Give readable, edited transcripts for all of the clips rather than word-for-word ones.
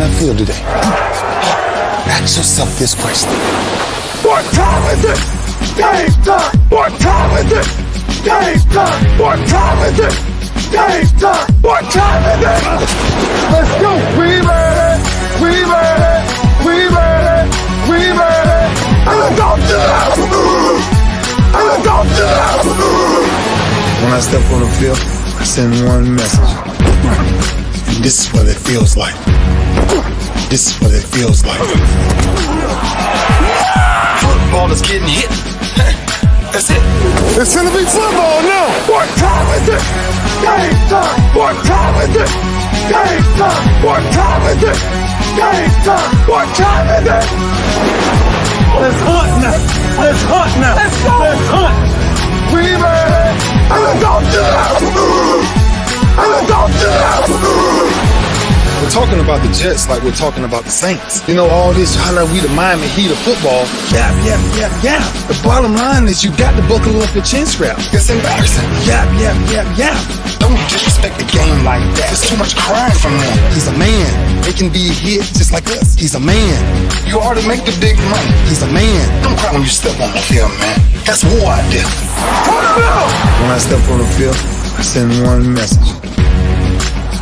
I feel today? Ask yourself this question. What time is it? Game time! What time is it? Game time! What time is it? Game time! What time is it? Let's go! We made it! We made it! We made it! We made it! And let's go to the house! And let's go to the house! When I step on the field, I send one message. And this is what it feels like. This is what it feels like. Football is getting hit. That's it. It's gonna be football now! What time is it? Game time! What time is it? Game time! What time is it? Game time! What time is it? Let's hunt now! Let's hunt now! Let's go! Let's hunt! We made it! And let's go to the house! And let's go to the house! We're talking about the Jets like we're talking about the Saints. You know, all this, how like we the Miami Heat of football. Yeah. The bottom line is you got to buckle up your chin strap. It's embarrassing. Yeah. Don't disrespect the game like that. There's too much crying from them. He's a man. They can be hit just like us. He's a man. You already make the big money. He's a man. Don't cry when you step on the field, man. That's war out there. When I step on the field, I send one message.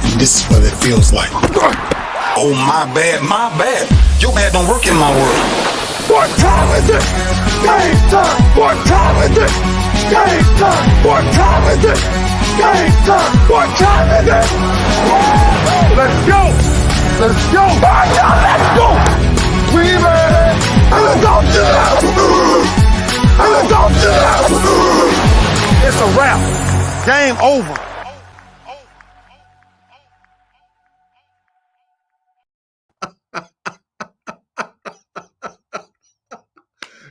And this is what it feels like. Oh, my bad. Your bad don't work in my world. What time is it? Game time! What time is it? Game time! What time is it? Game time! What time is it? Let's go! Let's go! Let's go! We made it! And let's go to the house! And let's go to the house! It's a wrap. Game over.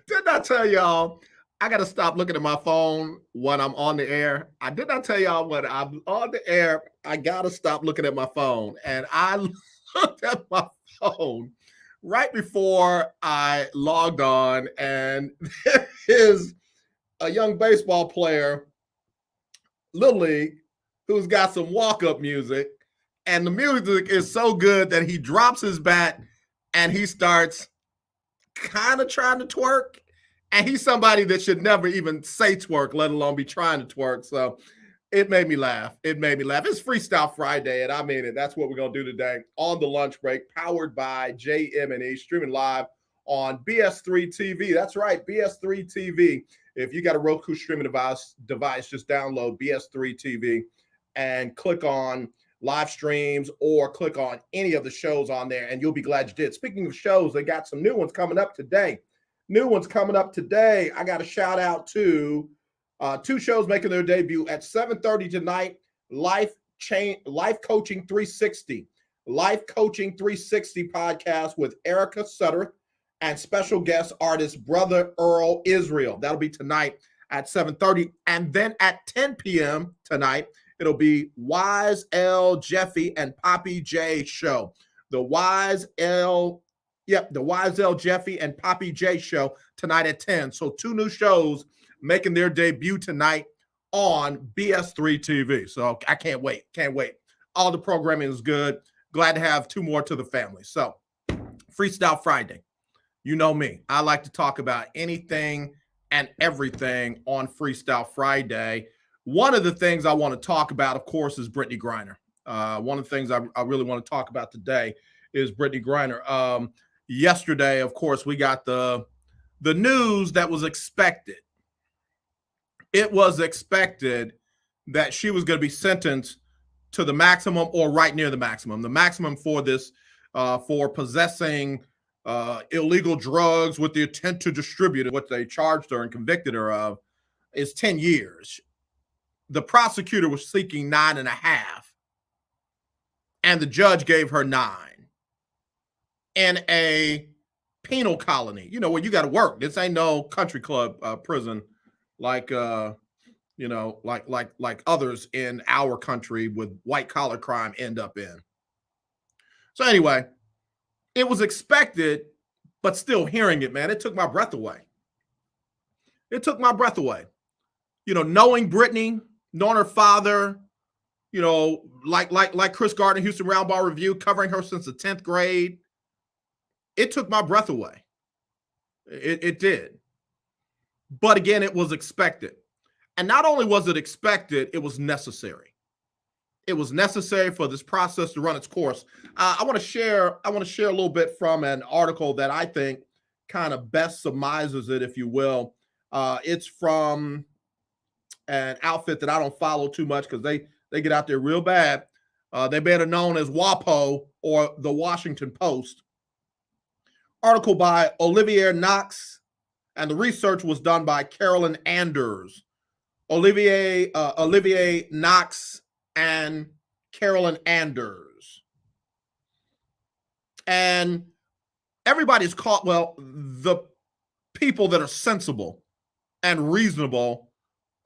Didn't I tell y'all I got to stop looking at my phone when I'm on the air? I did not tell y'all when I'm on the air, I got to stop looking at my phone. And I looked at my phone right before I logged on, and there is a young baseball player, Little League, who's got some walk-up music. And the music is so good that he drops his bat and he starts kind of trying to twerk. And he's somebody that should never even say twerk, let alone be trying to twerk. So it made me laugh. It's Freestyle Friday, and I mean it. That's what we're going to do today on the lunch break, powered by JM&E, streaming live on BS3 TV. That's right, BS3 TV. If you got a Roku streaming device, just download BS3 TV and click on live streams or click on any of the shows on there, and you'll be glad you did. Speaking of shows, they got some new ones coming up today. I got a shout out to two shows making their debut at 7:30 tonight. Life Coaching 360 podcast with Erica Sutter and special guest artist Brother Earl Israel. That'll be tonight at 7:30, and then at 10 p.m. tonight it'll be Wise L. Jeffy and Poppy J show. The Wise L. Jeffy and Poppy J show tonight at 10. So two new shows making their debut tonight on BS3 TV. So I can't wait. All the programming is good. Glad to have two more to the family. So Freestyle Friday. You know me. I like to talk about anything and everything on Freestyle Friday. One of the things I want to talk about, of course, is Brittany Griner. One of the things I really want to talk about today is Brittany Griner. Yesterday, of course, we got the news that was expected. It was expected that she was going to be sentenced to the maximum or right near the maximum. The maximum for this, for possessing illegal drugs with the intent to distribute it, what they charged her and convicted her of, is 10 years. The prosecutor was seeking 9.5, and the judge gave her 9. In a penal colony, where you got to work. This ain't no country club prison like like others in our country with white collar crime end up in. So anyway, it was expected, but still hearing it, man, it took my breath away. Knowing Brittany, knowing her father, you know, like Chris Gardner, Houston Roundball Review, covering her since the 10th grade. It took my breath away. It did. But again, it was expected. And not only was it expected, it was necessary. It was necessary for this process to run its course. I want to share a little bit from an article that I think kind of best surmises it, if you will. It's from an outfit that I don't follow too much because they get out there real bad. They better known as WAPO or the Washington Post. Article by Olivier Knox, and the research was done by Carolyn Anders. Olivier Knox and Carolyn Anders. And everybody's caught, well, the people that are sensible and reasonable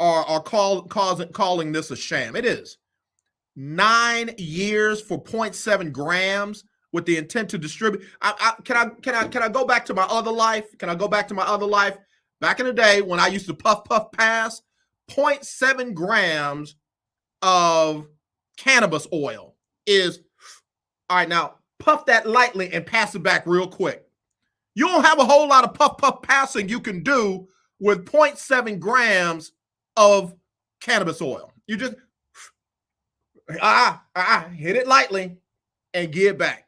are calling this a sham. It is. 9 years for 0.7 grams with the intent to distribute. Can I go back to my other life? Can I go back to my other life? Back in the day when I used to puff pass, 0.7 grams of cannabis oil is, all right, now puff that lightly and pass it back real quick. You don't have a whole lot of puff passing you can do with 0.7 grams of cannabis oil. You just hit it lightly and give it back.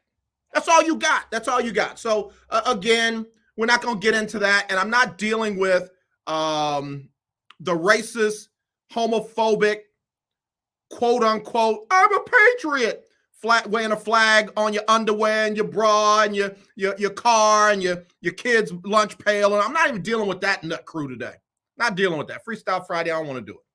That's all you got. That's all you got. So again, we're not going to get into that. And I'm not dealing with the racist, homophobic, quote unquote, I'm a patriot, wearing a flag on your underwear and your bra and your car and your kid's lunch pail. And I'm not even dealing with that nut crew today. Not dealing with that. Freestyle Friday, I don't want to do it.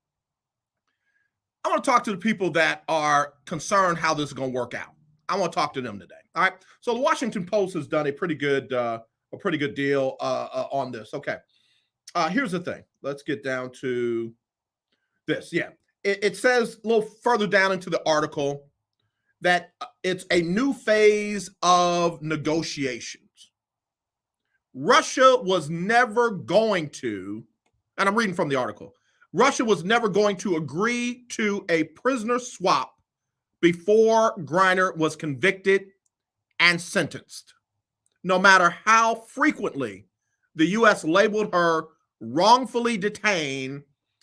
I want to talk to the people that are concerned how this is going to work out. I want to talk to them today. All right. So the Washington Post has done a pretty good deal on this. Okay. Here's the thing. Let's get down to this. Yeah. It says a little further down into the article that it's a new phase of negotiations. Russia was never going to, and I'm reading from the article, Russia was never going to agree to a prisoner swap before Griner was convicted and sentenced, no matter how frequently the U.S. labeled her wrongfully detained,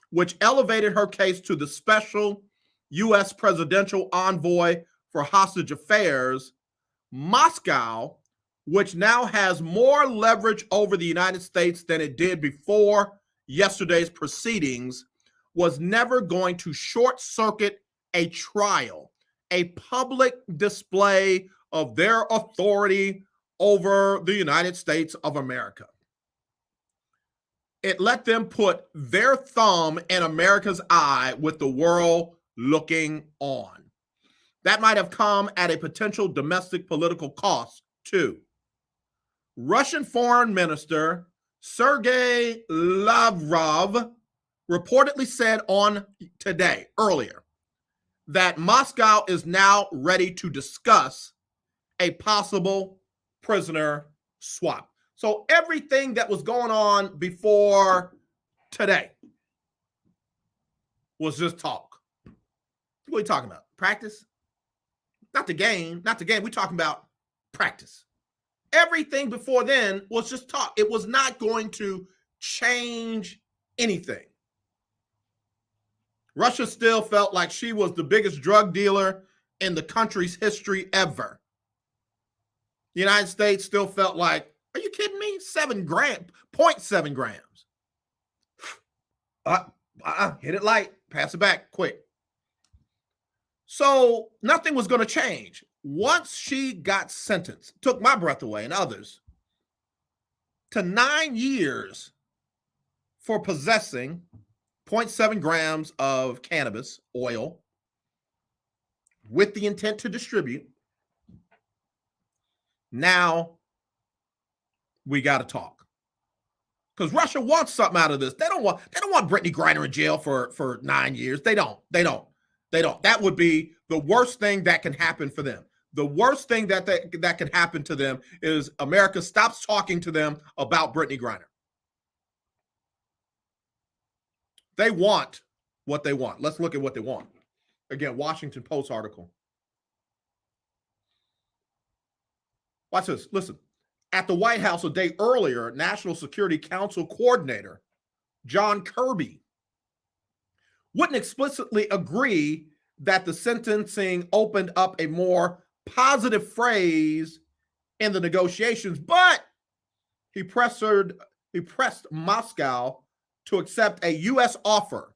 which elevated her case to the special U.S. presidential envoy for hostage affairs. Moscow, which now has more leverage over the United States than it did before yesterday's proceedings, was never going to short-circuit a trial, a public display of their authority over the United States of America. It let them put their thumb in America's eye with the world looking on. That might have come at a potential domestic political cost, too. Russian Foreign Minister Sergei Lavrov reportedly said earlier, that Moscow is now ready to discuss a possible prisoner swap. So everything that was going on before today was just talk. What are you talking about? Practice? Not the game. Not the game. We're talking about practice. Everything before then was just talk. It was not going to change anything. Russia still felt like she was the biggest drug dealer in the country's history ever. The United States still felt like, are you kidding me? 0.7 grams. Hit it light, pass it back quick. So nothing was going to change. Once she got sentenced, took my breath away and others, to 9 years for possessing 0.7 grams of cannabis oil with the intent to distribute. Now we got to talk, because Russia wants something out of this. They don't want Brittany Griner in jail for 9 years. They don't. That would be the worst thing that can happen for them. The worst thing that can happen to them is America stops talking to them about Brittany Griner. They want what they want. Let's look at what they want. Again, Washington Post article. Watch this. Listen. At the White House a day earlier, National Security Council Coordinator John Kirby wouldn't explicitly agree that the sentencing opened up a more positive phrase in the negotiations, but he pressed Moscow to accept a U.S. offer,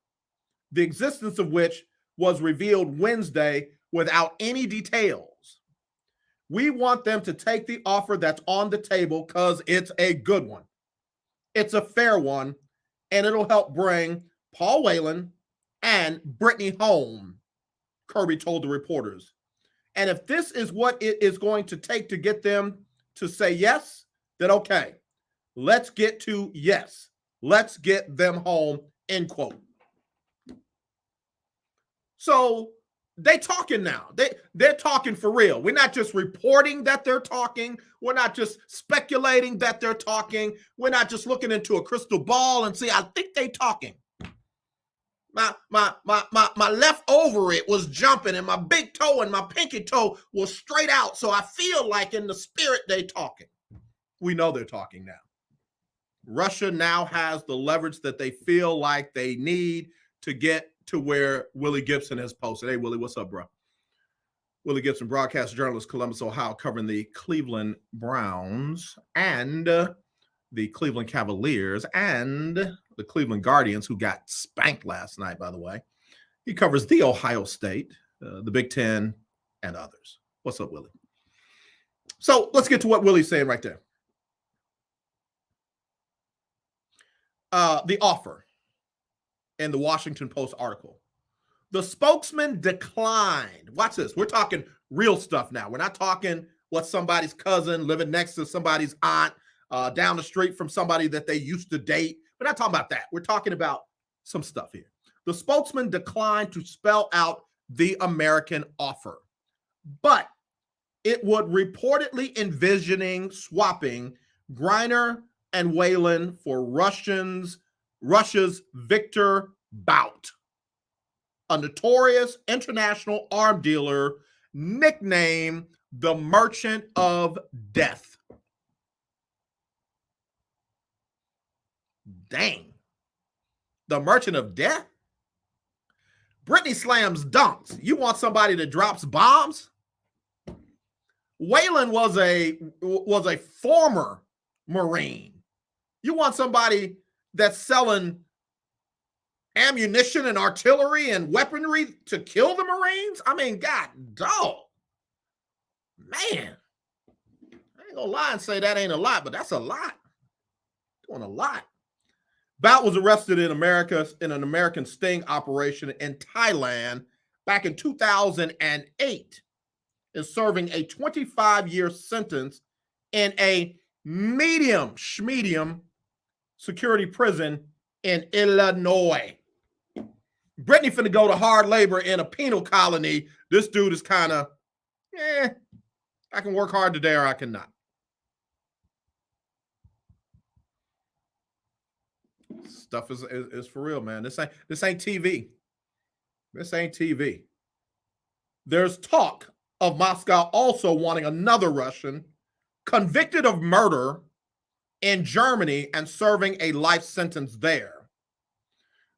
the existence of which was revealed Wednesday without any details. We want them to take the offer that's on the table because it's a good one. It's a fair one, and it'll help bring Paul Whelan and Brittany home, Kirby told the reporters. And if this is what it is going to take to get them to say yes, then okay, let's get to yes. Let's get them home, end quote. So they talking now. They're talking for real. We're not just reporting that they're talking. We're not just speculating that they're talking. We're not just looking into a crystal ball and see, I think they talking. My left over it was jumping and my big toe and my pinky toe was straight out. So I feel like in the spirit they talking. We know they're talking now. Russia now has the leverage that they feel like they need to get to where Willie Gibson has posted. Hey, Willie, what's up, bro? Willie Gibson, broadcast journalist, Columbus, Ohio, covering the Cleveland Browns and the Cleveland Cavaliers and the Cleveland Guardians, who got spanked last night, by the way. He covers the Ohio State, the Big Ten, and others. What's up, Willie? So let's get to what Willie's saying right there. The offer in the Washington Post article. The spokesman declined. Watch this. We're talking real stuff now. We're not talking what somebody's cousin living next to somebody's aunt, down the street from somebody that they used to date. We're not talking about that. We're talking about some stuff here. The spokesman declined to spell out the American offer, but it would reportedly envisioning swapping Griner and Whelan for Russia's Victor Bout, a notorious international arm dealer nicknamed the Merchant of Death. Dang. The Merchant of Death? Brittany slams dunks. You want somebody that drops bombs? Whelan was a former Marine. You want somebody that's selling ammunition and artillery and weaponry to kill the Marines? I mean, God, dog. Man. I ain't gonna lie and say that ain't a lot, but that's a lot. Doing a lot. Bout was arrested in an American sting operation in Thailand back in 2008, is serving a 25-year sentence in a medium security prison in Illinois. Brittany finna go to hard labor in a penal colony. This dude is kind of, I can work hard today or I cannot. Stuff is for real, man. This ain't TV. This ain't TV. There's talk of Moscow also wanting another Russian convicted of murder in Germany and serving a life sentence there.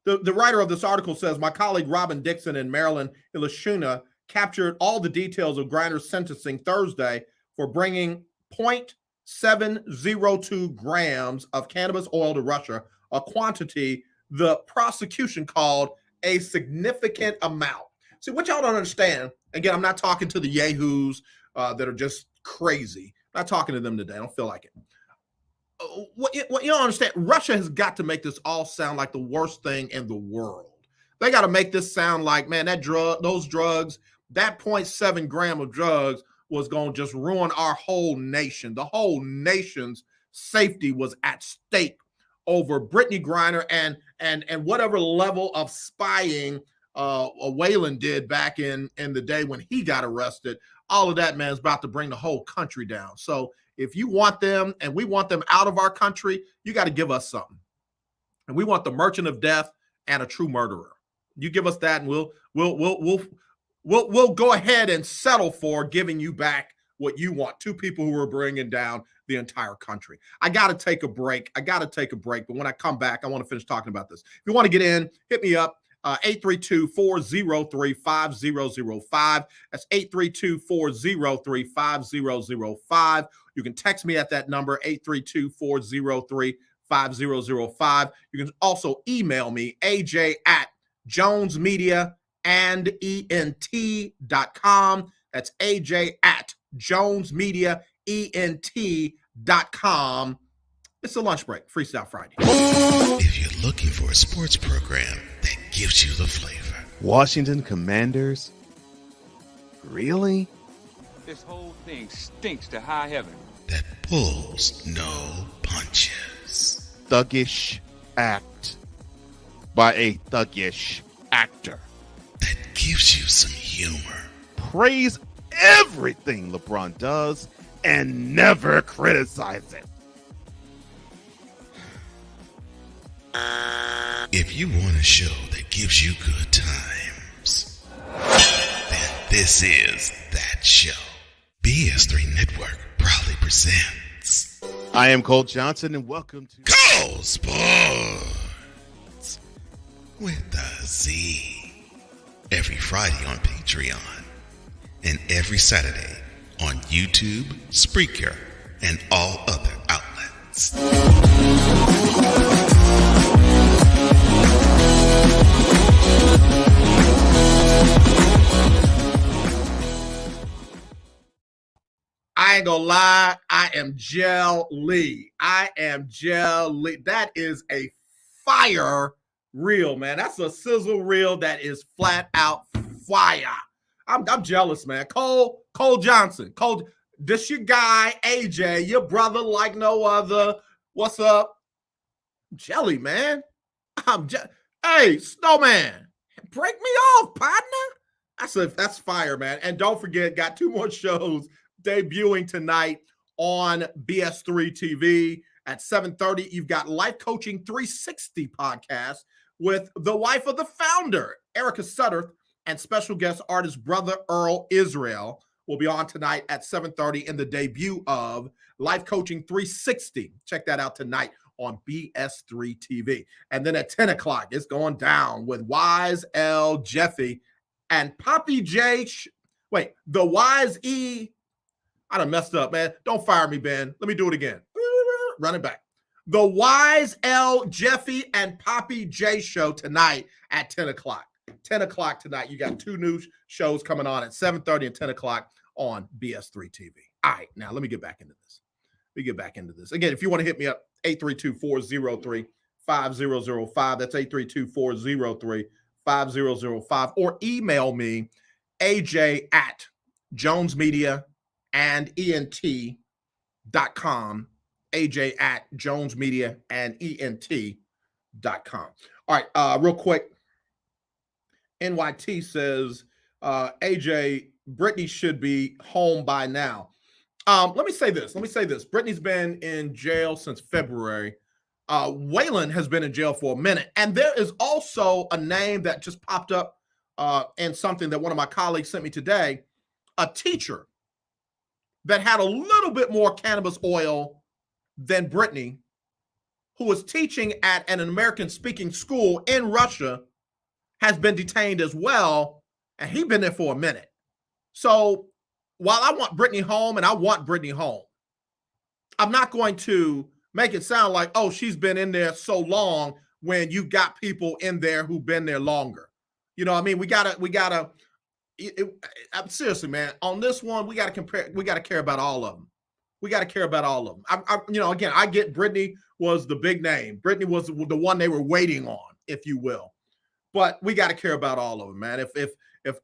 The writer of this article says, my colleague Robin Dixon in Maryland, Ilashuna, captured all the details of Griner's sentencing Thursday for bringing 0.702 grams of cannabis oil to Russia, a quantity the prosecution called a significant amount. See, what y'all don't understand, again, I'm not talking to the yahoos that are just crazy. I'm not talking to them today. I don't feel like it. What you don't understand, Russia has got to make this all sound like the worst thing in the world. They got to make this sound like, man, those drugs, that 0.7 gram of drugs was going to just ruin our whole nation. The whole nation's safety was at stake over Brittany Griner and whatever level of spying Whelan did back in the day when he got arrested. All of that, man, is about to bring the whole country down. So if you want them and we want them out of our country, you got to give us something. And we want the Merchant of Death and a true murderer. You give us that, and we'll go ahead and settle for giving you back what you want. Two people who are bringing down the entire country. I got to take a break. But when I come back, I want to finish talking about this. If you want to get in, hit me up. 832-403-5005. That's 832-403-5005. You can text me at that number, 832-403-5005. You can also email me, aj@jonesmediaandent.com. That's aj@jonesmediaent.com. It's a lunch break, Freestyle Friday. If you're looking for a sports program that gives you the flavor. Washington Commanders? Really? This whole thing stinks to high heaven. That pulls no punches. Thuggish act by a thuggish actor. That gives you some humor. Praise everything LeBron does and never criticize it. If you want a show that gives you good times, then this is that show. BS3 Network proudly presents. I am Cole Johnson, and welcome to Cole Sports with a Z. Every Friday on Patreon and every Saturday on YouTube, Spreaker, and all other outlets. I ain't gonna lie, I am jelly. That is a fire reel, man. That's a sizzle reel that is flat out fire. I'm jealous, man. Cole Johnson. This your guy, AJ, your brother like no other. What's up? Jelly, man. Hey, Snowman, break me off, partner. That's fire, man. And don't forget, got 2 more shows debuting tonight on BS3 TV at 7:30. You've got Life Coaching 360 podcast with the wife of the founder, Erica Sutter, and special guest artist brother Earl Israel will be on tonight at 7:30 in the debut of Life Coaching 360. Check that out tonight on BS3 TV. And then at 10 o'clock, it's going down with Wise L. Jeffy and Poppy J. The Wise E. I done messed up, man. Don't fire me, Ben. Let me do it again. Run it back. The Wise L. Jeffy and Poppy J. show tonight at 10 o'clock. 10 o'clock tonight. You got 2 new shows coming on at 7:30 and 10 o'clock on BS3 TV. All right, now let me get back into this. Again, if you want to hit me up, 832-403-5005. That's 832-403-5005. Or email me, aj@jonesmediaandent.com. aj@jonesmediaandent.com. All right, real quick. NYT says, AJ, Brittany should be home by now. Let me say this. Brittany's been in jail since February. Waylon has been in jail for a minute. And there is also a name that just popped up in something that one of my colleagues sent me today. A teacher that had a little bit more cannabis oil than Brittany, who was teaching at an American-speaking school in Russia, has been detained as well, and he's been there for a minute. So while I want Brittany home, and I want Brittany home, I'm not going to make it sound like, oh, she's been in there so long when you got people in there who've been there longer. You know what I mean? Seriously, man, on this one, we got to care about all of them. Again, I get Brittany was the big name. Brittany was the one they were waiting on, if you will. But we got to care about all of them, man. If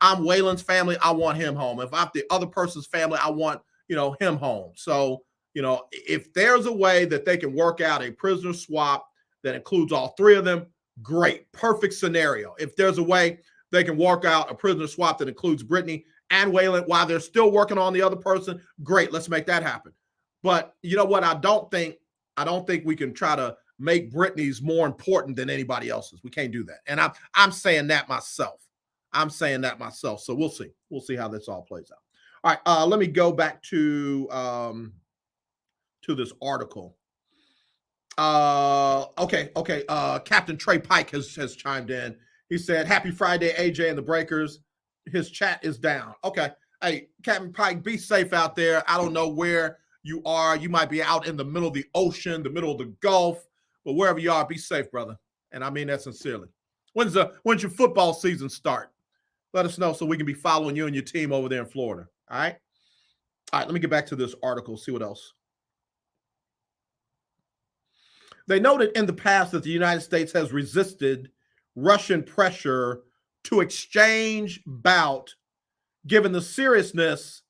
I'm Waylon's family, I want him home. If I'm the other person's family, I want, him home. So, if there's a way that they can work out a prisoner swap that includes all 3 of them, great. Perfect scenario. If there's a way they can work out a prisoner swap that includes Brittany and Waylon while they're still working on the other person, great. Let's make that happen. But you know what? I don't think we can try to make Britney's more important than anybody else's. We can't do that. And I'm saying that myself. So we'll see. We'll see how this all plays out. All right, let me go back to this article. Okay. Captain Trey Pike has chimed in. He said, "Happy Friday, AJ and the Breakers." His chat is down. Okay. Hey, Captain Pike, be safe out there. I don't know where you are. You might be out in the middle of the ocean, the middle of the Gulf, but wherever you are, be safe, brother. And I mean that sincerely. When's your football season start? Let us know so we can be following you and your team over there in Florida. All right. Let me get back to this article, see what else. They noted in the past that the United States has resisted Russian pressure to exchange bout given the seriousness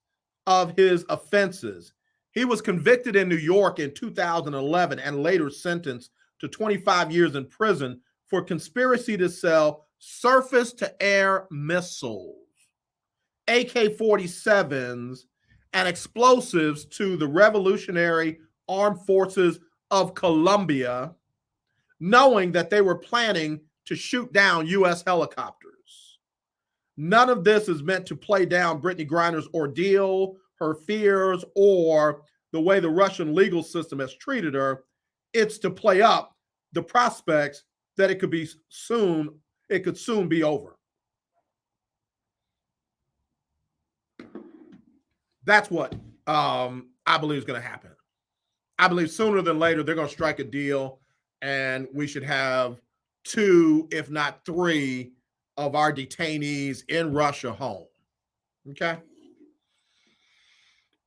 of his offenses. He was convicted in New York in 2011 and later sentenced to 25 years in prison for conspiracy to sell surface-to-air missiles, AK-47s, and explosives to the Revolutionary Armed Forces of Colombia, knowing that they were planning to shoot down U.S. helicopters. None of this is meant to play down Brittany Griner's ordeal, her fears, or the way the Russian legal system has treated her. It's to play up the prospects that it could soon be over. That's what I believe is going to happen. I believe sooner than later they're going to strike a deal, and we should have 2, if not 3, of our detainees in Russia home. Okay?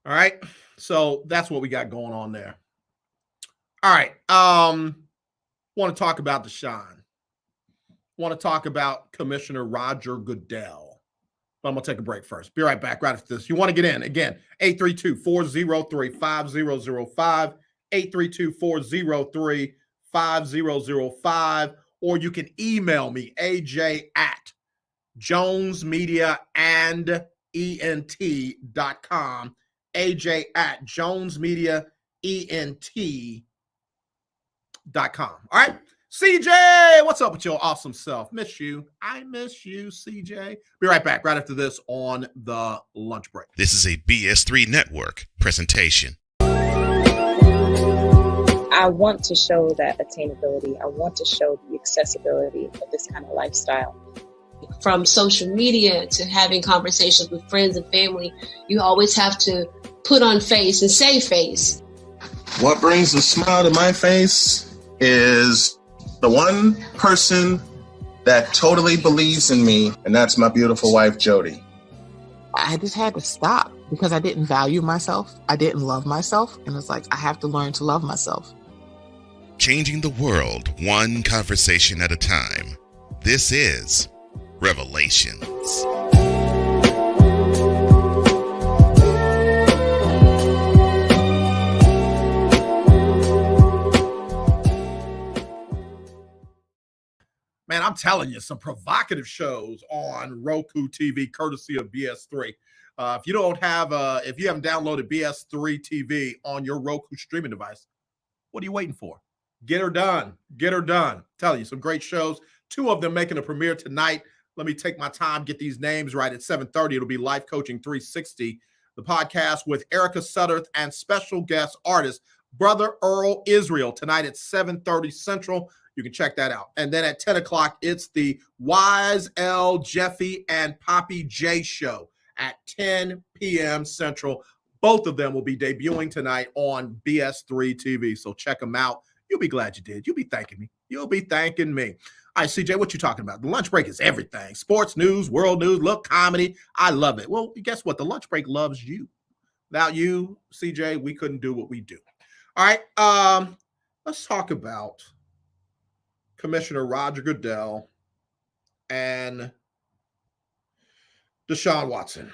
All right. So that's what we got going on there. All right. Want to talk about Deshaun. Want to talk about Commissioner Roger Goodell. But I'm going to take a break first. Be right back right after this. You want to get in, again, 832-403-5005, 832-403-5005, or you can email me, aj@jonesmediaandent.com, aj@jonesmediaent.com. All right. CJ, what's up with your awesome self? Miss you. I miss you, CJ. Be right back right after this on the lunch break. This is a BS3 Network presentation. I want to show that attainability. I want to show the accessibility of this kind of lifestyle. From social media to having conversations with friends and family, you always have to put on face and say face. What brings a smile to my face is the one person that totally believes in me, and that's my beautiful wife, Jody. I just had to stop because I didn't value myself. I didn't love myself. And it's like, I have to learn to love myself. Changing the world one conversation at a time. This is Revelations. Man, I'm telling you, some provocative shows on Roku TV, courtesy of BS3. If you haven't downloaded BS3 TV on your Roku streaming device, what are you waiting for? Get her done. Get her done. Tell you, some great shows. 2 of them making a premiere tonight. Let me take my time, get these names right. At 7:30, it'll be Life Coaching 360, the podcast with Erica Sutterth and special guest artist, Brother Earl Israel, tonight at 7:30 Central. You can check that out. And then at 10 o'clock, it's the Wise L, Jeffy, and Poppy J show at 10 p.m. Central. Both of them will be debuting tonight on BS3 TV. So check them out. You'll be glad you did. You'll be thanking me. You'll be thanking me. All right, CJ, what you talking about? The lunch break is everything. Sports news, world news, look, comedy. I love it. Well, guess what? The lunch break loves you. Without you, CJ, we couldn't do what we do. All right, let's talk about Commissioner Roger Goodell and Deshaun Watson.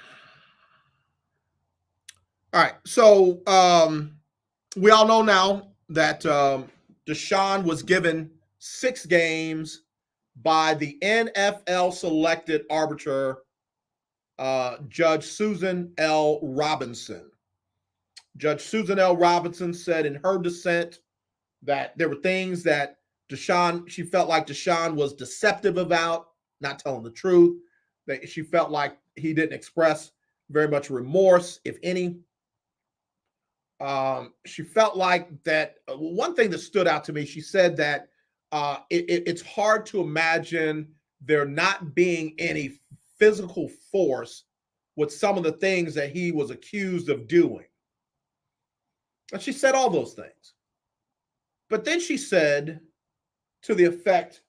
All right, so we all know now that Deshaun was given 6 games by the NFL selected arbiter, Judge Susan L. Robinson. Judge Susan L. Robinson said in her dissent that there were things that she felt like Deshaun was deceptive about, not telling the truth, that she felt like he didn't express very much remorse, if any. She felt like that one thing that stood out to me, she said that it's hard to imagine there not being any physical force with some of the things that he was accused of doing. And she said all those things. But then she said to the effect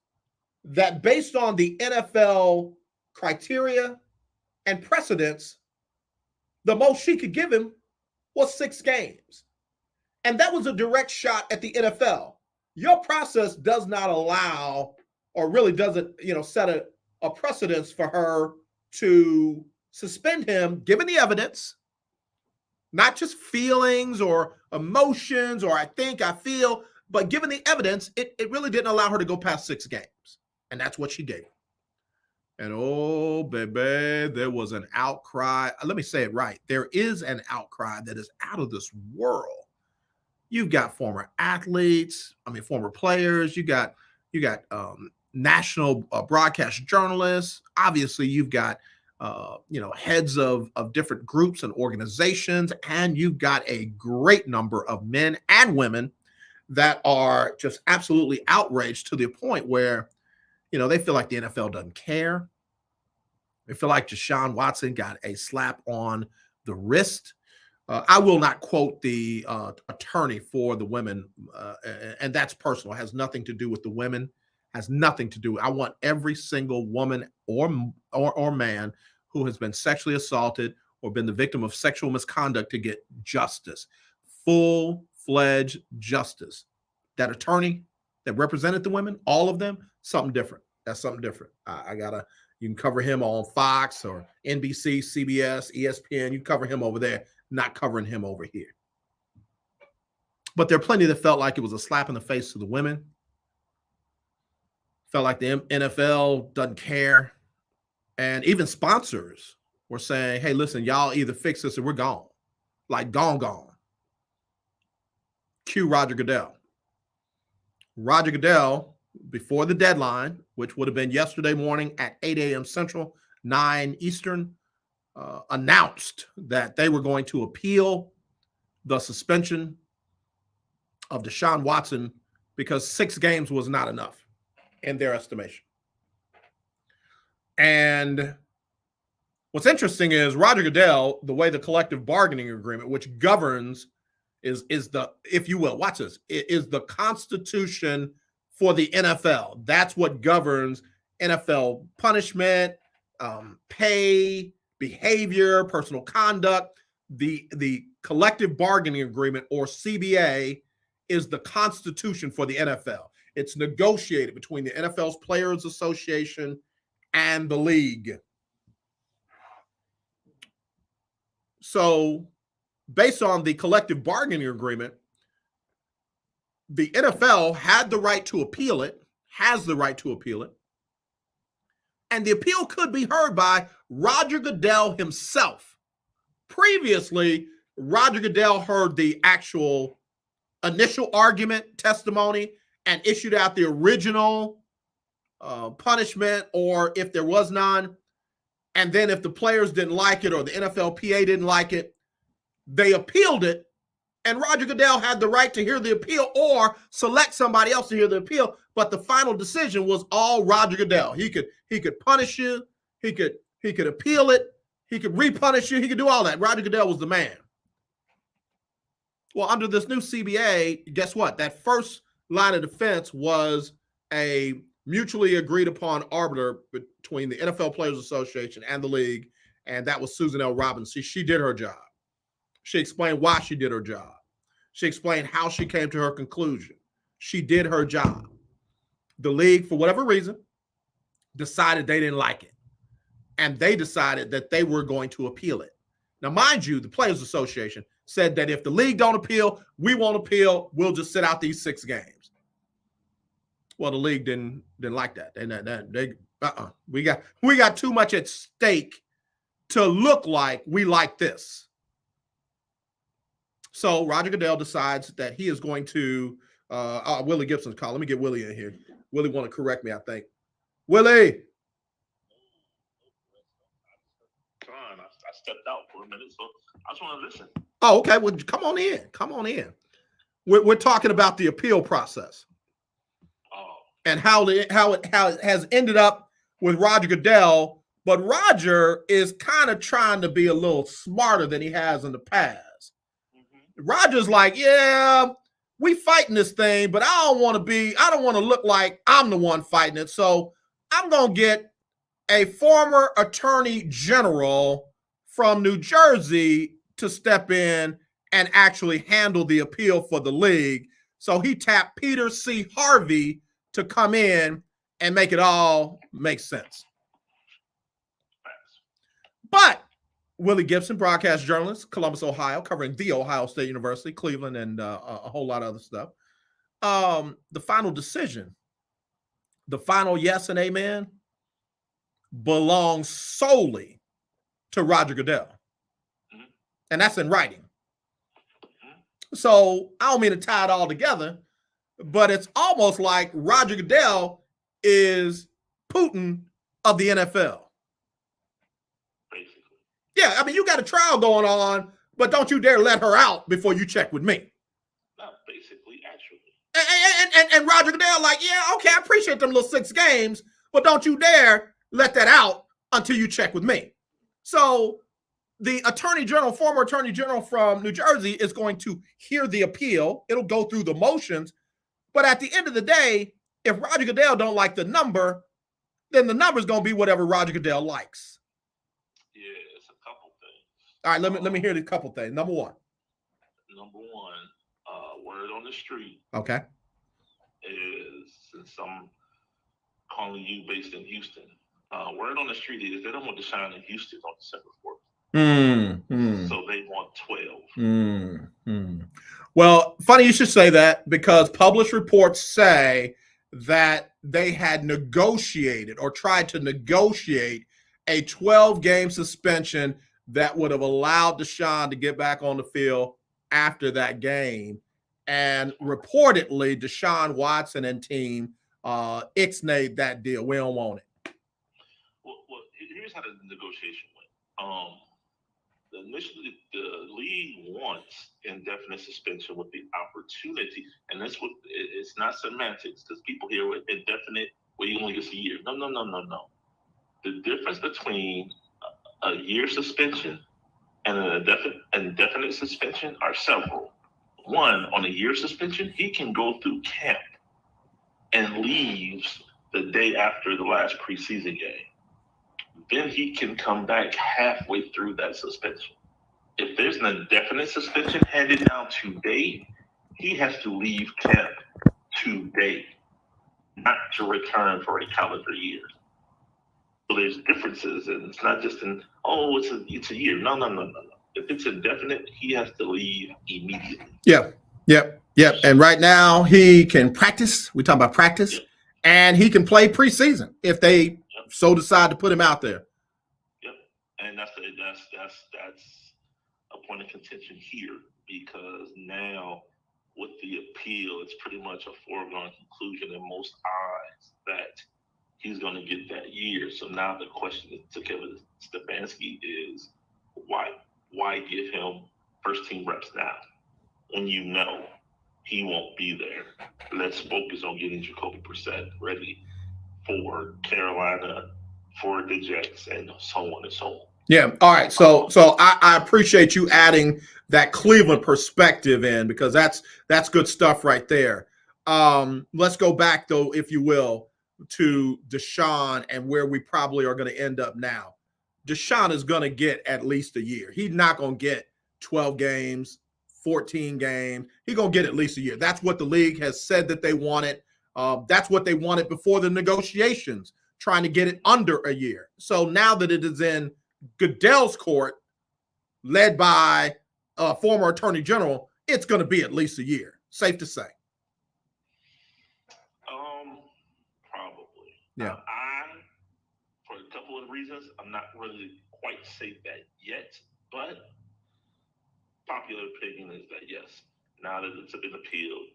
that based on the NFL criteria and precedents, the most she could give him was 6 games. And that was a direct shot at the NFL. Your process does not allow, or really doesn't, set a precedence for her to suspend him, given the evidence, not just feelings or emotions or I think, I feel, but given the evidence, it really didn't allow her to go past 6 games. And that's what she gave. And oh, baby, there was an outcry. Let me say it right. There is an outcry that is out of this world. You've got former athletes, former players. You got national broadcast journalists. Obviously, you've got heads of different groups and organizations, and you've got a great number of men and women that are just absolutely outraged to the point where, they feel like the NFL doesn't care. They feel like Deshaun Watson got a slap on the wrist. I will not quote the attorney for the women, and that's personal. It has nothing to do with the women. Has nothing to do. I want every single woman or man who has been sexually assaulted or been the victim of sexual misconduct to get justice, full-fledged justice. That attorney that represented the women, all of them, something different. That's something different. You can cover him on Fox or NBC, CBS, ESPN. You cover him over there, not covering him over here. But there are plenty that felt like it was a slap in the face to the women. Felt like the NFL doesn't care. And even sponsors were saying, hey, listen, y'all either fix this or we're gone. Like gone. Cue Roger Goodell. Roger Goodell, before the deadline, which would have been yesterday morning at 8 a.m. Central, 9 Eastern, announced that they were going to appeal the suspension of Deshaun Watson because 6 games was not enough in their estimation. And what's interesting is Roger Goodell, the way the collective bargaining agreement, which governs, is the, if you will, watch this, it is the constitution for the NFL. That's what governs NFL punishment, pay, behavior, personal conduct. The collective bargaining agreement, or CBA, is the constitution for the NFL. It's negotiated between the NFL's Players Association and the league. So, based on the collective bargaining agreement, the NFL had the right to appeal it, has the right to appeal it, and the appeal could be heard by Roger Goodell himself. Previously, Roger Goodell heard the actual initial argument, testimony, and issued out the original punishment, or if there was none. And then if the players didn't like it or the NFLPA didn't like it, they appealed it. And Roger Goodell had the right to hear the appeal or select somebody else to hear the appeal. But the final decision was all Roger Goodell. He could punish you. He could appeal it. He could repunish you. He could do all that. Roger Goodell was the man. Well, under this new CBA, guess what? That first line of defense was a mutually agreed upon arbiter between the NFL Players Association and the league, and that was Susan L. Robinson. She did her job. She explained why she did her job. She explained how she came to her conclusion. She did her job. The league, for whatever reason, decided they didn't like it, and they decided that they were going to appeal it. Now, mind you, the Players Association said that if the league don't appeal, we won't appeal. We'll just sit out these 6 games. Well, the league didn't like that. We got too much at stake to look like we like this. So Roger Goodell decides that he is going to Willie Gibson's call. Let me get Willie in here. Willie want to correct me, I think. Willie. I stepped out for a minute, so I just want to listen. Oh, okay. Well, come on in. Come on in. We're talking about the appeal process and how it has ended up with Roger Goodell. But Roger is kind of trying to be a little smarter than he has in the past. Roger's like, yeah, we fighting this thing, but I don't want to look like I'm the one fighting it. So I'm going to get a former attorney general from New Jersey to step in and actually handle the appeal for the league. So he tapped Peter C. Harvey to come in and make it all make sense. But Willie Gibson, broadcast journalist, Columbus, Ohio, covering the Ohio State University, Cleveland, and a whole lot of other stuff. The final decision, the final yes and amen, belongs solely to Roger Goodell. And that's in writing. So I don't mean to tie it all together, but it's almost like Roger Goodell is Putin of the NFL. Yeah, I mean, you got a trial going on, but don't you dare let her out before you check with me. Not basically, actually. And Roger Goodell, like, yeah, okay, I appreciate them little 6 games, but don't you dare let that out until you check with me. So the former attorney general from New Jersey is going to hear the appeal. It'll go through the motions. But at the end of the day, if Roger Goodell don't like the number, then the number's going to be whatever Roger Goodell likes. All right, let me hear the couple things. Number one, word on the street. Okay. Is, since I'm calling you based in Houston, word on the street is they don't want Deshaun in Houston on December 4th. So they want 12. Well, funny you should say that, because published reports say that they had negotiated or tried to negotiate a 12-game suspension that would have allowed Deshaun to get back on the field after that game. And reportedly, Deshaun Watson and team ixnayed that deal. We don't want it. Well, here's how the negotiation went. Initially, the league wants indefinite suspension with the opportunity, and that's what it's not semantics, because people hear with indefinite, well, you only get a year. No. The difference between a year suspension and an indefinite suspension are several. One, on a year suspension, he can go through camp and leaves the day after the last preseason game. Then he can come back halfway through that suspension. If there's an indefinite suspension handed down today, he has to leave camp today, not to return for a calendar year. So there's differences, and it's not just it's a year. No. If it's indefinite, he has to leave immediately. Yep. And right now he can practice. We talk about practice, and he can play preseason if they so decide to put him out there. Yep, and that's a point of contention here, because now with the appeal, it's pretty much a foregone conclusion in most eyes that he's going to get that year. So now the question to Kevin Stefanski is, why give him first team reps now when you know he won't be there? Let's focus on getting Jacoby Brissett ready for Carolina, for the Jets, and so on and so on. Yeah. All right. So I appreciate you adding that Cleveland perspective in, because that's good stuff right there. Let's go back, though, if you will, to Deshaun and where we probably are going to end up now. Deshaun is going to get at least a year. He's not going to get 12 games, 14 games. He's going to get at least a year. That's what the league has said that they wanted. That's what they wanted before the negotiations, trying to get it under a year. So now that it is in Goodell's court, led by a former attorney general, it's going to be at least a year. Safe to say. Probably. Yeah. For a couple of reasons, I'm not really quite safe that yet, but popular opinion is that yes, now that it's been appealed,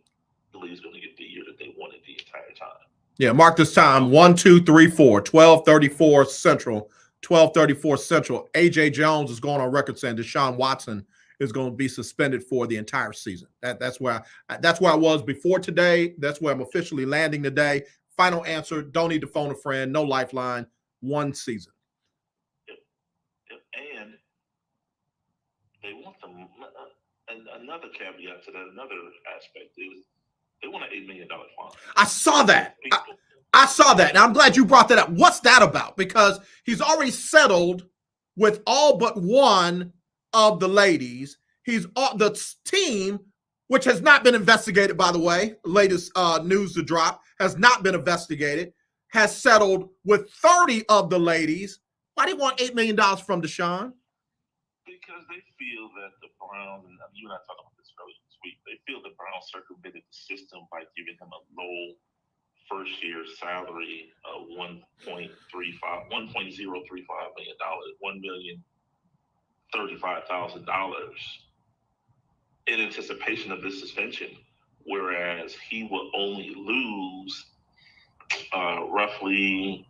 the league's going to get the year that they wanted the entire time. Yeah, mark this time 1, 2, 3, 4, 12:34 Central. 12:34 Central. AJ Jones is going on record saying Deshaun Watson is going to be suspended for the entire season. That's where I was before today. That's where I'm officially landing today. Final answer. Don't need to phone a friend. No lifeline. 1 season. And they want them. And another caveat to that, another aspect is they want an $8 million fine. I saw that. I saw that. And I'm glad you brought that up. What's that about? Because he's already settled with all but one of the ladies. He's the team, which has not been investigated, by the way. Latest news to drop has not been investigated. Has settled with 30 of the ladies. Why do you want $8 million from Deshaun? Because they feel that the Browns, and you and I talked about this earlier this week, they feel the Browns circumvented the system by giving him a low first-year salary of $1.035 million, $1,035,000 in anticipation of this suspension, whereas he will only lose roughly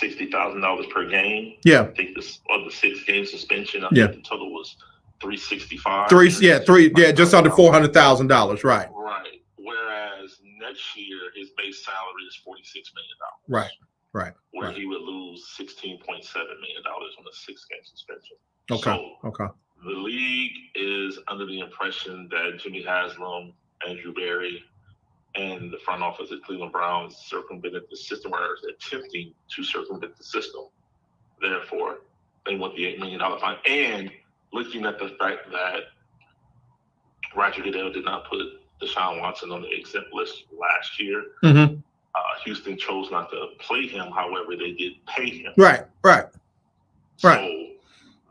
$60,000 per game. Yeah. I think this of the 6-game suspension. I think the total was $365. Just under $400,000. Right. Right. Whereas next year his base salary is $46 million. Right. Where he would lose $16.7 million on a 6-game suspension. Okay. The league is under the impression that Jimmy Haslam, Andrew Berry, and the front office at Cleveland Browns circumvented the system, or is attempting to circumvent the system. Therefore, they want the $8 million fine. And looking at the fact that Roger Goodell did not put Deshaun Watson on the exempt list last year, Houston chose not to play him. However, they did pay him. Right. So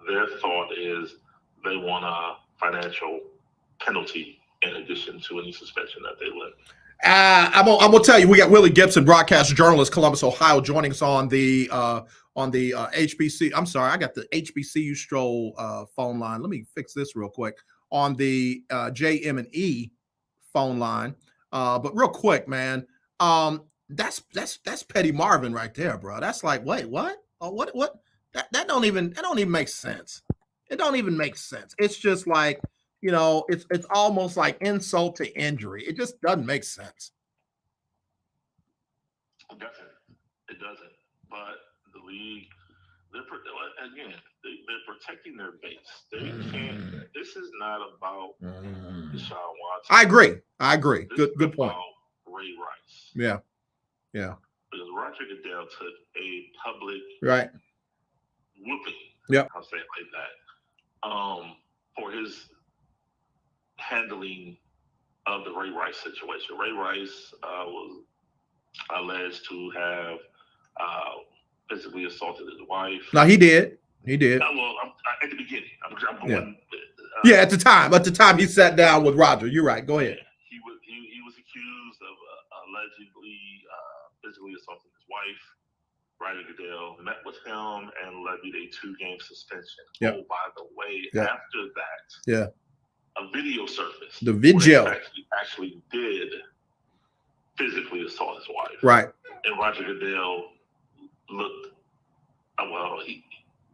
their thought is they want a financial penalty in addition to any suspension that they let. I'm gonna tell you, we got Willie Gibson, broadcast journalist, Columbus, Ohio, joining us on the HBC. I'm sorry, I got the HBCU Stroll phone line. Let me fix this real quick on the JM&E phone line. But real quick, man, that's Petty Marvin right there, bro. That's like, wait, what? Oh, what? That don't even make sense. It don't even make sense. It's just like, you know, it's almost like insult to injury. It just doesn't make sense. It doesn't. But the league, they're protecting their base. They can't. This is not about Deshaun Watson. I agree. Good point. About Ray Rice. Yeah. Because Roger Goodell took a public whooping. Yep. I'll say it like that. For his handling of the Ray Rice situation. Ray Rice was alleged to have physically assaulted his wife. No, he did. Well, at the beginning. I'm going. At the time he sat down with Roger. You're right. Go ahead. He was accused of allegedly physically assaulting his wife. Roger Goodell met with him and levied a 2-game suspension. Yep. Oh, by the way, after that, a video surfaced. The video actually did physically assault his wife. Right. And Roger Goodell looked, he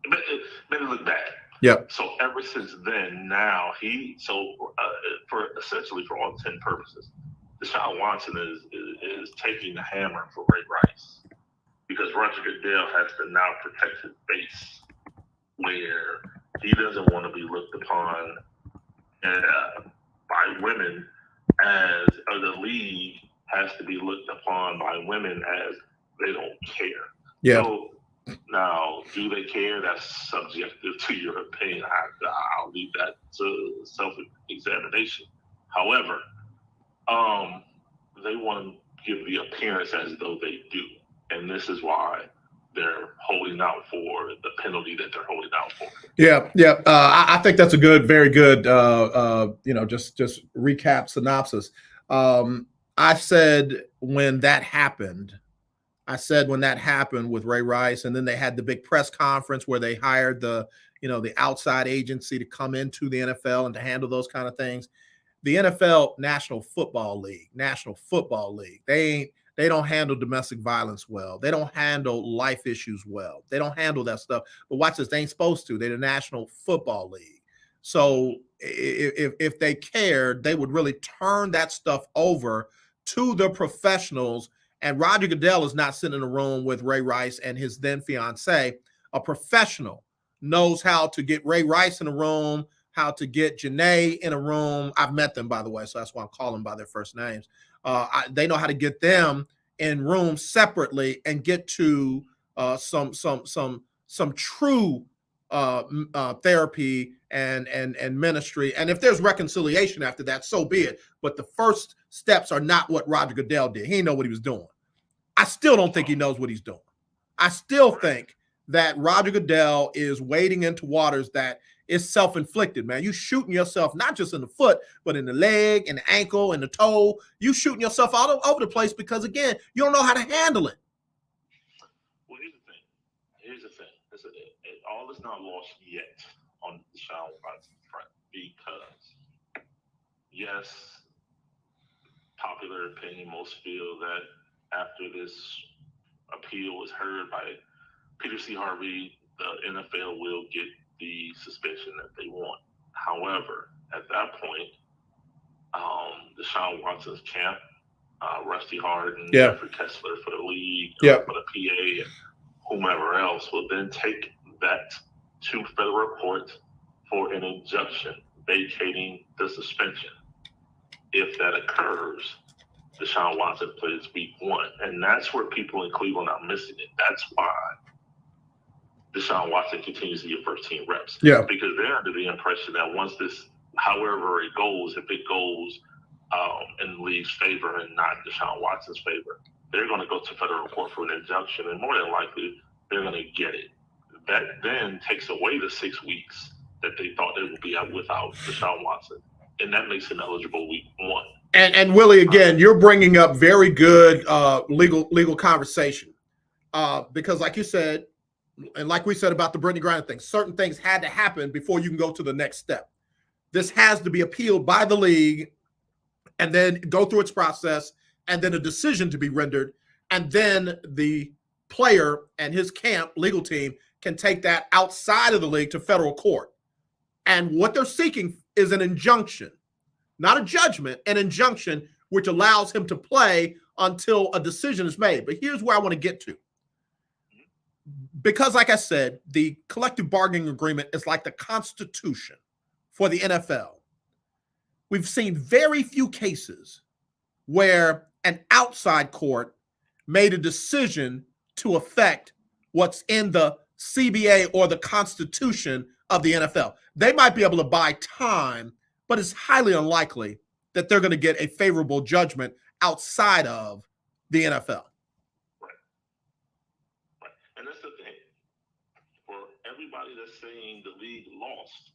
made it look bad. Yep. So ever since then, now for all intents and purposes, Deshaun Watson is taking the hammer for Ray Rice. Because Roger Goodell has to now protect his base, where he doesn't want to be looked upon by women or the league has to be looked upon by women as they don't care. Yeah. So now, do they care? That's subjective to your opinion. I'll leave that to self-examination. However, they want to give the appearance as though they do. And this is why they're holding out for the penalty that they're holding out for. Yeah. I think that's a very good, just recap synopsis. I said when that happened with Ray Rice, and then they had the big press conference where they hired the outside agency to come into the NFL and to handle those kind of things. The NFL, National Football League, they don't handle domestic violence well. They don't handle life issues well. They don't handle that stuff. But watch this, they ain't supposed to. They're the National Football League. So if they cared, they would really turn that stuff over to the professionals. And Roger Goodell is not sitting in a room with Ray Rice and his then fiance. A professional knows how to get Ray Rice in a room, how to get Janae in a room. I've met them, by the way, so that's why I'm calling them by their first names. They know how to get them in rooms separately and get to some true therapy and ministry. And if there's reconciliation after that, so be it. But the first steps are not what Roger Goodell did. He didn't know what he was doing. I still don't think he knows what he's doing. I still think that Roger Goodell is wading into waters that is self-inflicted, man. You shooting yourself not just in the foot, but in the leg, in the ankle, in the toe. You shooting yourself all over the place because, again, you don't know how to handle it. Well, here's the thing. All is not lost yet on the Deshaun Watson front because, yes, popular opinion, most feel that after this appeal was heard by Peter C. Harvey, the NFL will get the suspension that they want. However, at that point, Deshaun Watson's camp, Rusty Harden, Jeffrey Kessler for the league, for the PA, and whomever else will then take that to federal court for an injunction vacating the suspension. If that occurs, Deshaun Watson plays week 1. And that's where people in Cleveland are missing it. That's why Deshaun Watson continues to get first-team reps. Yeah. Because they're under the impression that once this, however it goes, if it goes in the league's favor and not Deshaun Watson's favor, they're going to go to federal court for an injunction, and more than likely, they're going to get it. That then takes away the 6 weeks that they thought they would be out without Deshaun Watson, and that makes him eligible week 1. And Willie, again, you're bringing up very good legal conversation because, like you said, and like we said about the Brittany Griner thing, certain things had to happen before you can go to the next step. This has to be appealed by the league and then go through its process and then a decision to be rendered. And then the player and his camp legal team can take that outside of the league to federal court. And what they're seeking is an injunction, not a judgment, an injunction, which allows him to play until a decision is made. But here's where I want to get to. Because, like I said, the collective bargaining agreement is like the Constitution for the NFL. We've seen very few cases where an outside court made a decision to affect what's in the CBA or the Constitution of the NFL. They might be able to buy time, but it's highly unlikely that they're going to get a favorable judgment outside of the NFL. And that's the thing. For everybody that's saying the league lost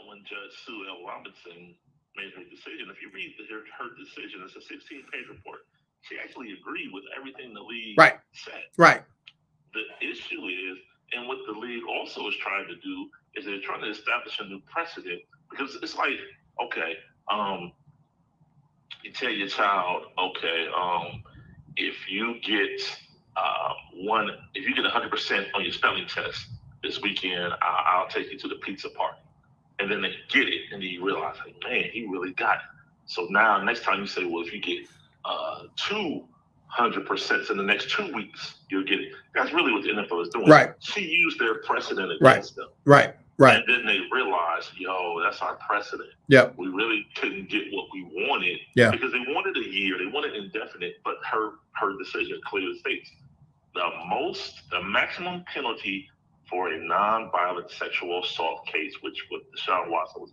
when Judge Sue L. Robinson made her decision, if you read her decision, it's a 16-page report. She actually agreed with everything the league said. Right. The issue is, and what the league also is trying to do, is they're trying to establish a new precedent, because it's like, okay, you tell your child, okay, if you get 100% on your spelling test this weekend, I'll take you to the pizza party. And then they get it, and then you realize, like, man, he really got it. So now next time you say, well, if you get 200% in the next 2 weeks, you'll get it. That's really what the NFL is doing. Right. She used their precedent against them. Right. And then they realized, that's our precedent. Yeah. We really couldn't get what we wanted because they wanted a year, they wanted indefinite, but her decision clearly states the maximum penalty for a non-violent sexual assault case, which what Deshaun Watson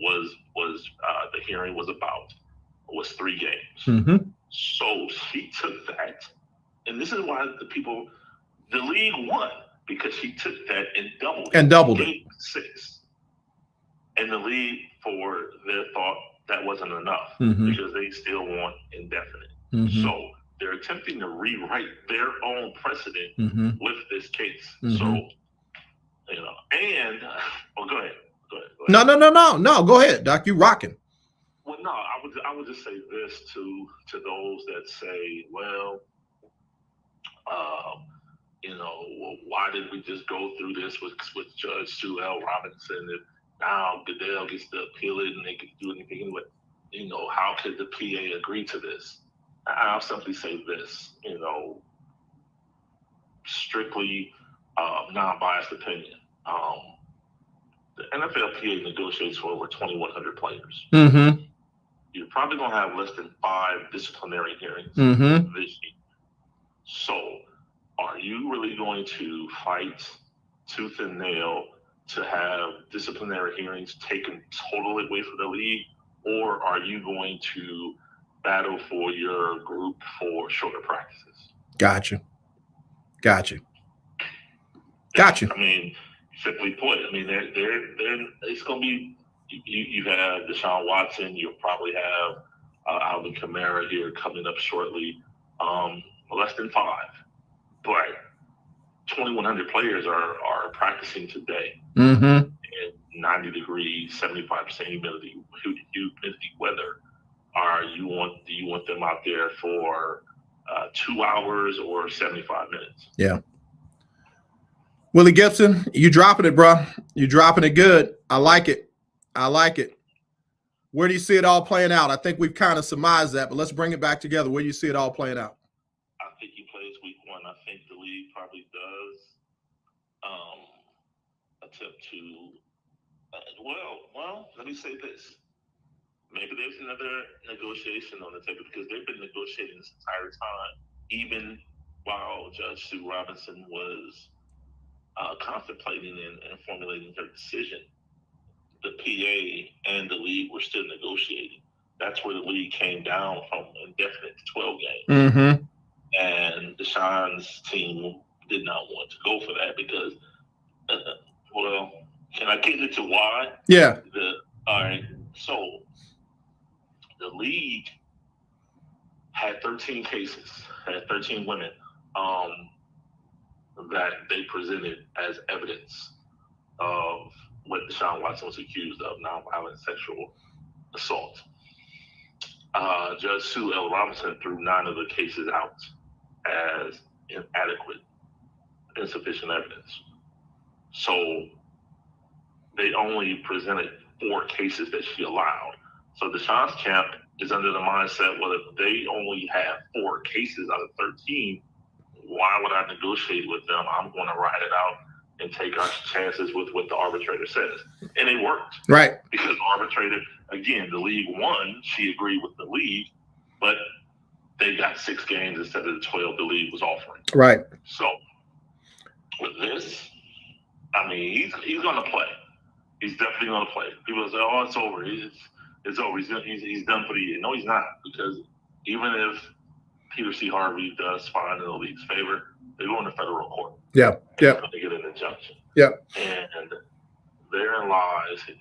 was the hearing was about, was 3 games. Mm-hmm. So she took that, and this is why the league won, because she took that and doubled it. Game 6. And the league, for their thought, that wasn't enough because they still want indefinite. Mm-hmm. So they're attempting to rewrite their own precedent with this case. So, and go ahead. No. Go ahead, Doc. You rocking. Well, no, I would just say this to those that say, well, why did we just go through this with Judge Sue L. Robinson? If now Goodell gets to appeal it and they can do anything anyway. How could the PA agree to this? I'll simply say this, strictly non-biased opinion. The NFLPA negotiates for over 2,100 players. Mm-hmm. You're probably going to have less than 5 disciplinary hearings this year. So are you really going to fight tooth and nail to have disciplinary hearings taken totally away from the league? Or are you going to battle for your group for shorter practices? Gotcha. I mean, simply put, it's going to be, you have Deshaun Watson, you'll probably have Alvin Kamara here coming up shortly, less than 5. But 2,100 players are practicing today in 90 degrees, 75% humidity weather. Do you want them out there for 2 hours or 75 minutes? Yeah. Willie Gibson, you dropping it, bro. You dropping it good. I like it. Where do you see it all playing out? I think we've kind of surmised that, but let's bring it back together. Where do you see it all playing out? I think he plays week 1. I think the league probably does attempt to well, let me say this. Maybe there's another negotiation on the table because they've been negotiating this entire time, even while Judge Sue Robinson was contemplating and formulating her decision. The PA and the league were still negotiating. That's where the league came down from indefinite to 12 games. And Deshaun's team did not want to go for that because, can I get into why? Yeah. All right. So the league had 13 cases, had 13 women that they presented as evidence of what Deshaun Watson was accused of, nonviolent sexual assault. Judge Sue L. Robinson threw 9 of the cases out as inadequate, insufficient evidence. So they only presented 4 cases that she allowed. So Deshaun's camp is under the mindset, well, if they only have 4 cases out of 13, why would I negotiate with them? I'm going to ride it out and take our chances with what the arbitrator says. And it worked. Right. Because the arbitrator, again, the league won. She agreed with the league, but they got 6 games instead of the 12 the league was offering. Right. So with this, he's going to play. He's definitely going to play. People say, oh, it's over. It's over. He's done for the year. No, he's not. Because even if Peter C. Harvey does fine in the league's favor, they go into federal court. Yeah. They get an injunction. Yeah. And therein lies, get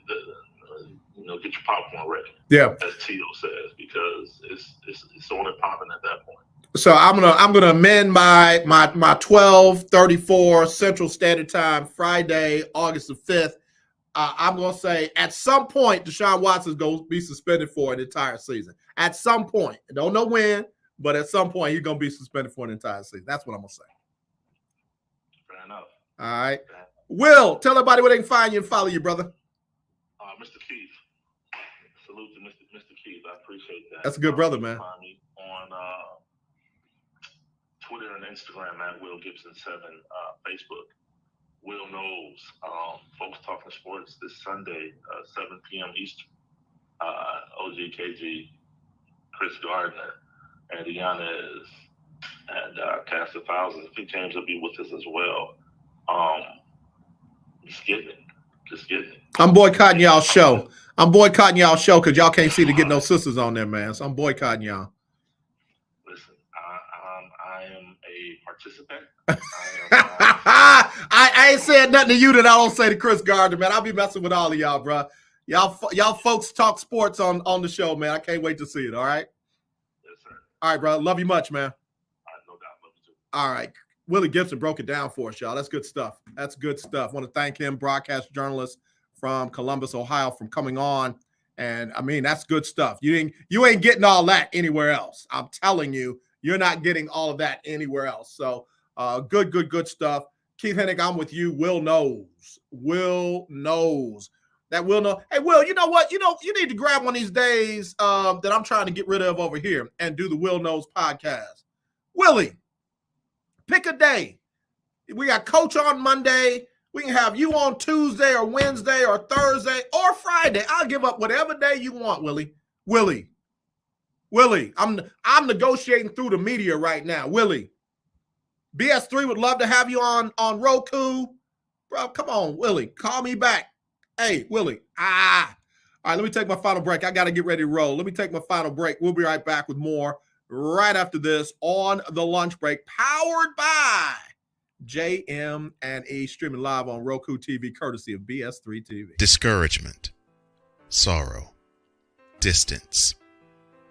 your popcorn ready. Yeah. As Tito says, because it's on and popping at that point. So I'm gonna amend my 12:34 Central Standard Time, Friday, August the 5th. I'm gonna say at some point Deshaun Watson's gonna be suspended for an entire season. At some point, I don't know when, but at some point he's gonna be suspended for an entire season. That's what I'm gonna say. Fair enough. All right. Will, tell everybody where they can find you and follow you, brother. Mr. Keith. Salute to Mr. Keith. I appreciate that. That's a good brother, man. Find me on Twitter and Instagram at Will Gibson 7, Facebook. Will knows. Folks Talking Sports this Sunday, 7 p.m. Eastern. OGKG, Chris Gardner, Andy Yanez, and Cast of Thousands. I think James will be with us as well. Just getting it. I'm boycotting y'all show. Because y'all can't see to get no sisters on there, man. So I'm boycotting y'all. Listen, I am a participant. I ain't saying nothing to you that I don't say to Chris Gardner, man. I'll be messing with all of y'all, bro. Y'all folks talk sports on the show, man. I can't wait to see it. All right. Yes, sir. All right, bro. Love you much, man. All right, no doubt. Love you too. All right. Willie Gibson broke it down for us, y'all. That's good stuff. I want to thank him, broadcast journalist from Columbus, Ohio, from coming on. And I mean, that's good stuff. You ain't getting all that anywhere else. I'm telling you, you're not getting all of that anywhere else. So good stuff. Keith Hennig, I'm with you. Will knows. That Will know. Hey, Will, you know what? You need to grab one of these days that I'm trying to get rid of over here and do the Will Knows podcast. Willie, pick a day. We got Coach on Monday. We can have you on Tuesday or Wednesday or Thursday or Friday. I'll give up whatever day you want, Willie. Willie, I'm negotiating through the media right now. Willie, BS3 would love to have you on Roku. Bro, come on, Willie. Call me back. Hey, Willie. All right, let me take my final break. I got to get ready to roll. Let me take my final break. We'll be right back with more right after this on the lunch break, powered by JM&E, streaming live on Roku TV, courtesy of BS3 TV. Discouragement, sorrow, distance.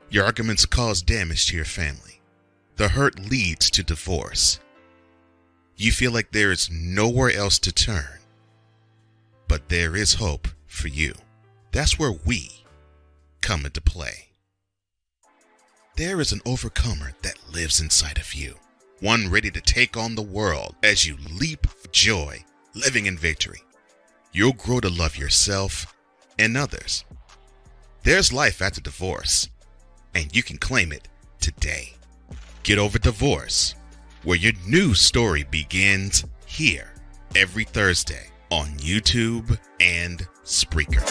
Your arguments cause damage to your family. The hurt leads to divorce. You feel like there is nowhere else to turn. But there is hope for you. That's where we come into play. There is an overcomer that lives inside of you. One ready to take on the world as you leap for joy, living in victory. You'll grow to love yourself and others. There's life after divorce, and you can claim it today. Get Over Divorce, where your new story begins here every Thursday on YouTube and Spreaker.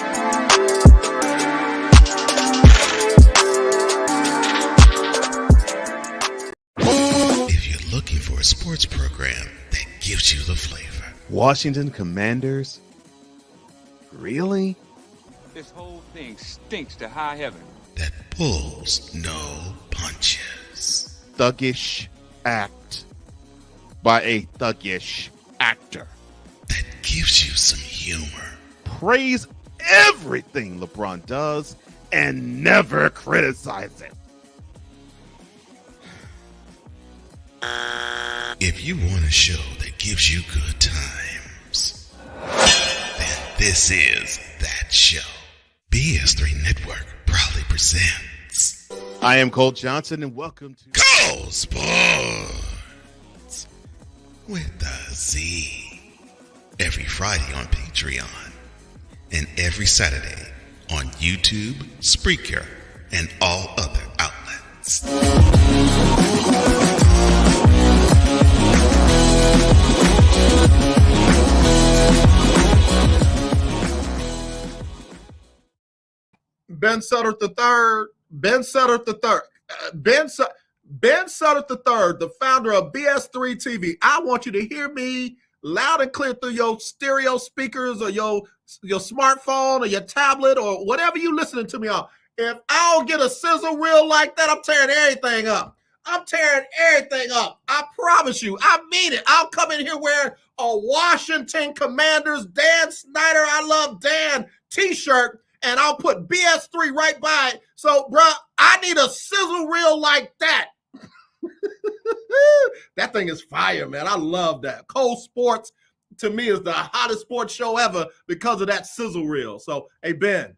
If you're looking for a sports program that gives you the flavor. Washington Commanders? Really? This whole thing stinks to high heaven. That pulls no punches. Thuggish act by a thuggish actor. That gives you some humor. Praise everything LeBron does and never criticize it. If you want a show that gives you good times, then this is that show. BS3 Network proudly presents. I am Cole Johnson, and welcome to Cole Sports with the Z. Every Friday on Patreon, and every Saturday on YouTube, Spreaker, and all other outlets. Ben Sutter III, Ben Sutter III, the founder of BS3 TV. I want you to hear me loud and clear through your stereo speakers or your smartphone or your tablet or whatever you listening to me on. If I don't get a sizzle reel like that, I'm tearing everything up. I promise you. I mean it. I'll come in here wearing a Washington Commanders Dan Snyder, I love Dan t-shirt, and I'll put BS3 right by it. So, bruh, I need a sizzle reel like that. That thing is fire, man. I love that. Cole Sports, to me, is the hottest sports show ever because of that sizzle reel. So, hey, Ben,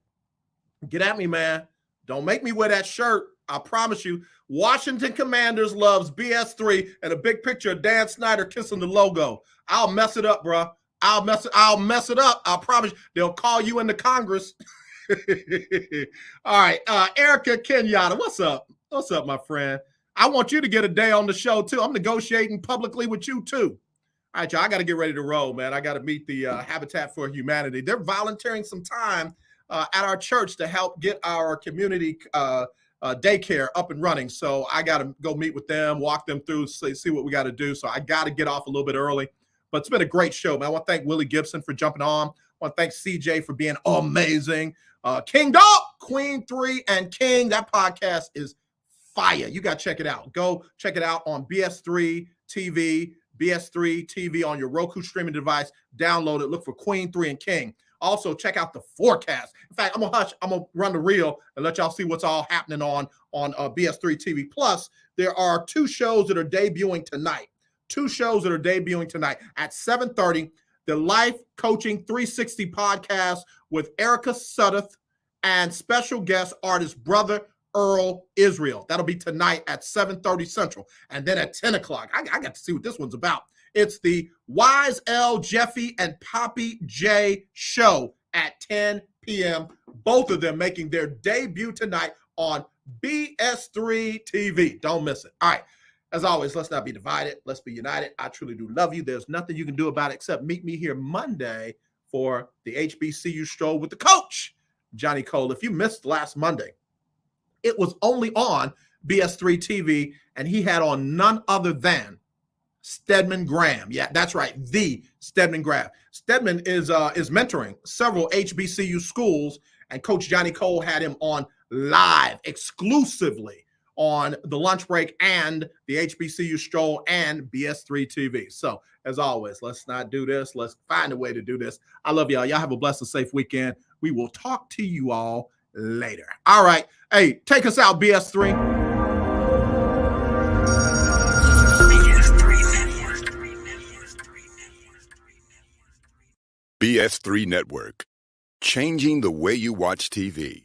get at me, man. Don't make me wear that shirt. I promise you. Washington Commanders loves BS3 and a big picture of Dan Snyder kissing the logo. I'll mess it up, bro. I'll mess it up. I promise you. They'll call you into Congress. All right. Erica Kenyatta, what's up? What's up, my friend? I want you to get a day on the show, too. I'm negotiating publicly with you, too. All right, y'all, I got to get ready to roll, man. I got to meet the Habitat for Humanity. They're volunteering some time at our church to help get our community daycare up and running. So I got to go meet with them, walk them through, see what we got to do. So I got to get off a little bit early. But it's been a great show, man. I want to thank Willie Gibson for jumping on. I want to thank CJ for being amazing. King Dog, Queen 3, and King. That podcast is fire. You got to check it out. Go check it out on BS3 TV, BS3 TV on your Roku streaming device. Download it. Look for Queen 3 and King. Also, check out the forecast. In fact, I'm gonna run the reel and let y'all see what's all happening on BS3 TV. Plus, there are two shows that are debuting tonight. At 7:30. the Life Coaching 360 podcast with Erica Suddeth and special guest artist brother Earl Israel. That'll be tonight at 7:30 Central. And then at 10 o'clock, I got to see what this one's about. It's the Wise L, Jeffy, and Poppy J show at 10 p.m. Both of them making their debut tonight on BS3 TV. Don't miss it. All right. As always, let's not be divided. Let's be united. I truly do love you. There's nothing you can do about it except meet me here Monday for the HBCU stroll with the coach, Johnny Cole. If you missed last Monday, it was only on BS3 TV, and he had on none other than Stedman Graham. Yeah, that's right, the Stedman Graham. Stedman is mentoring several HBCU schools, and Coach Johnny Cole had him on live exclusively on the lunch break and the HBCU stroll and BS3 TV. So as always, let's not do this. Let's find a way to do this. I love y'all. Y'all have a blessed and safe weekend. We will talk to you all later. All right. Hey, take us out, BS3. BS3 Network, changing the way you watch TV.